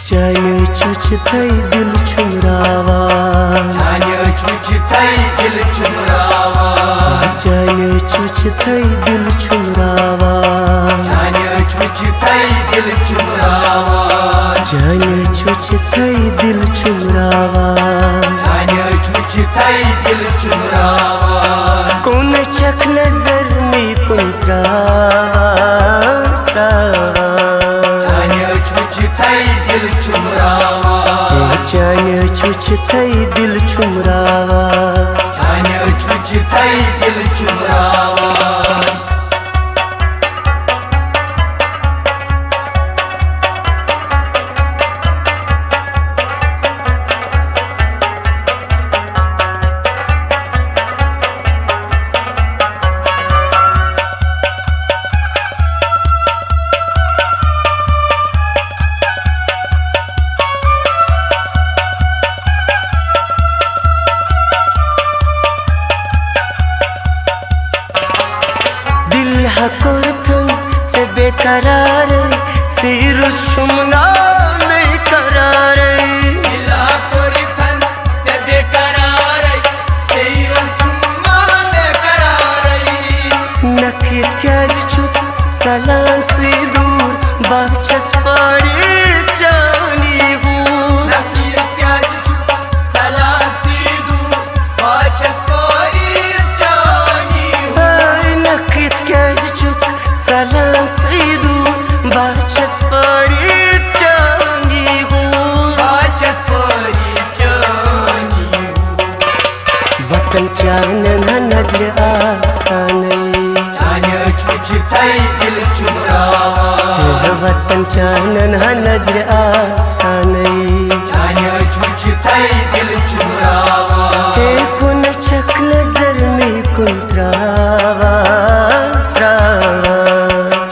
Chani Wechith Dil Chum Rawaan, Chani Wechith Dil Chum Rawaan, Chani Wechith Dil Chum Rawaan, Chani Wechith Dil Chum Rawaan, Chani Wechith Dil Chum Rawaan, Chani Wechith Dil Chum Rawaan. Kun chak nazar mein kun rawaan, Chani Wechith Dil Chum Rawaan, Chani Wechith Dil Chum Rawaan, Chani Wechith Dil Chum Rawaan. Hakurtun se beqarar Dil Chum mein karar Dil hakurtun se beqarar Dil Chum mein karar. Nakit kaz chut salan se dur bahchas padi Chani hu Nakit kaz chut salan se dur bahchas padi Chani hu. Nakit kaz chut salan se dur bahchas padi Chani hu Bahchas padi Chani hu. Vatan chanan nazar aasan Chani Wechith Dil Chum Rawaan, Vatan chanan nazar aasan Chani Wechith Dil Chum Rawaan. kun chak nazar mein kun rawaan,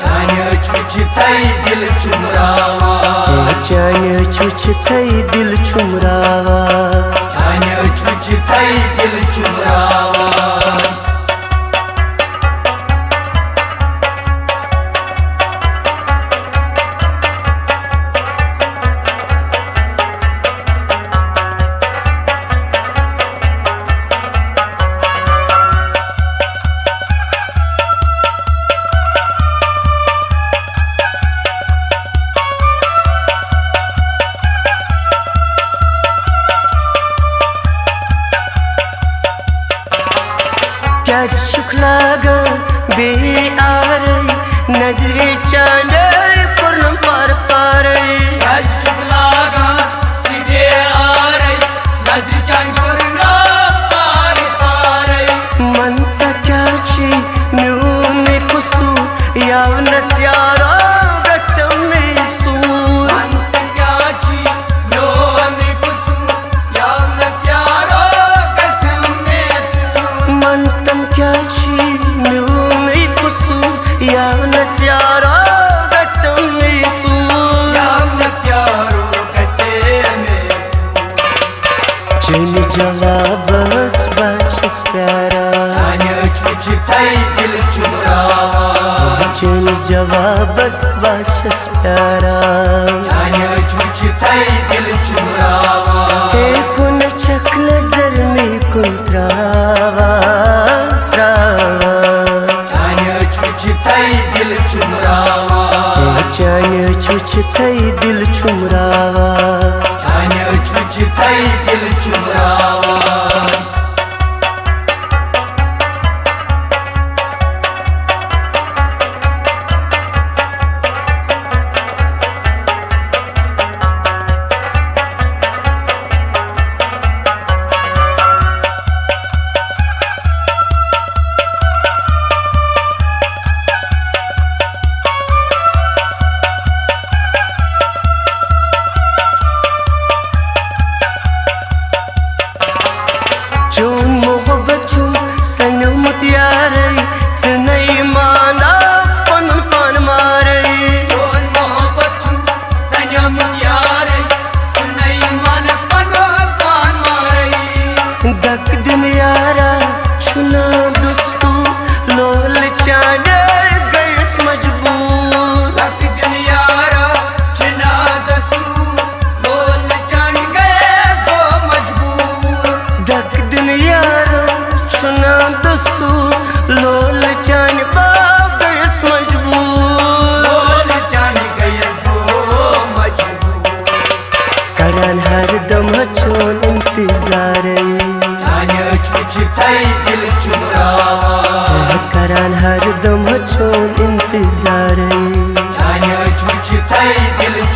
Chani Wechith Dil Chum Rawaan, Chani Wechith Dil Chum Rawaan, Chani Wechith Dil Chum Rawaan. Kaz shuklaga be aarai nazre chane kurnam par parai Kaz shuklaga sidhe aarai nazar chan kurna par paarai. man takachi myune kusu yavnas yara gatsam sur Anta kyachi lone kusu yavnas yaro gacham mesu. mantam kachi myune kusu yavnas yara gatsam sur Yavnas yaro gacham mesu. Chani jawabas bachas pyara Chani Wechith Dil Chum Rawaan, Chani jawabas bachas pyara Chani Wechith Dil Chum Rawaan. kun chak nazar mein kun rawaan, Chani Wechith Dil Chum Rawaan, Chani Wechith Dil Chum Rawaan, Chani Wechith Dil Chum Rawaan.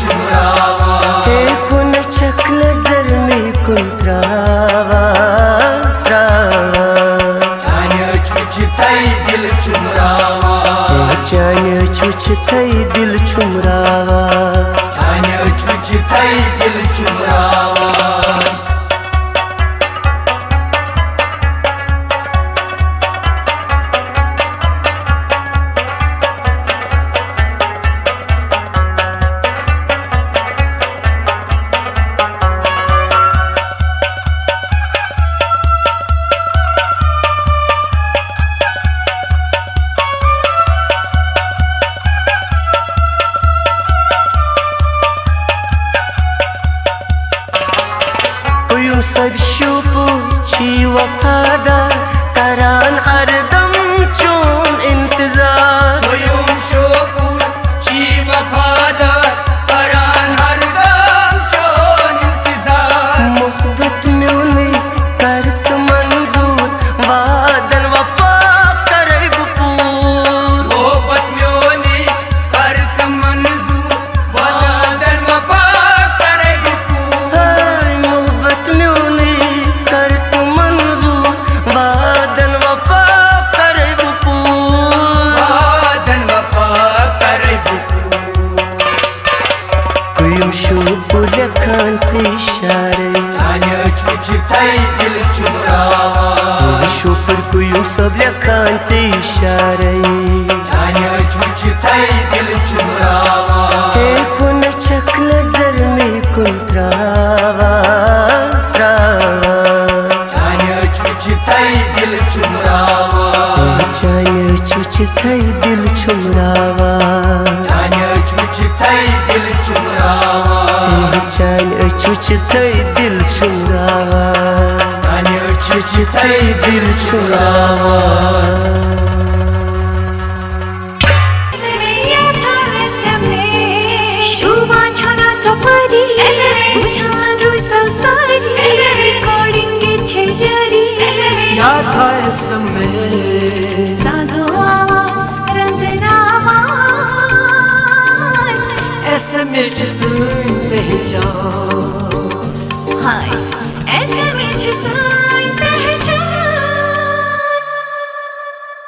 Chum Rawaan He kun chak nazar me kun trawan Chani chuch thai Dil Chum Rawaan Chani chuch thai Dil Chum Rawaan Chani chuch thai Dil Chum Rawaan सब शुपू ची वफादार करान हरदम चून इंतजार Qayoom Shivpori ची वफादार करान हरदम चोन इंतजार मोहब्बत में उन्हें करत मंजूर वादन वफा करे पूर मोहब्बत म्योनी करत मंजूर वादन वफा करे पूर मोहब्बत में उन्हें करत मंजूर वादन वफा करे पूर वादन वफा करे Qayoom Shivpori खान से इशारे Chani chuch thai Dil Chum Rawaan Shivpori Qayoom सब खान से इशारे Chani chuch thai Dil Chum Rawaan He kun chak nazar me kun trawan Chani chuch thai Dil Chum Rawaan Chani chuch thai Dil Chum Rawaan Chani chuch thai Dil Chum Rawaan Chani chuch thai Dil Chum Rawaan Chani chuch thai Dil Chum Rawaan KASHMIR sun pehchan, hai, KASHMIR sun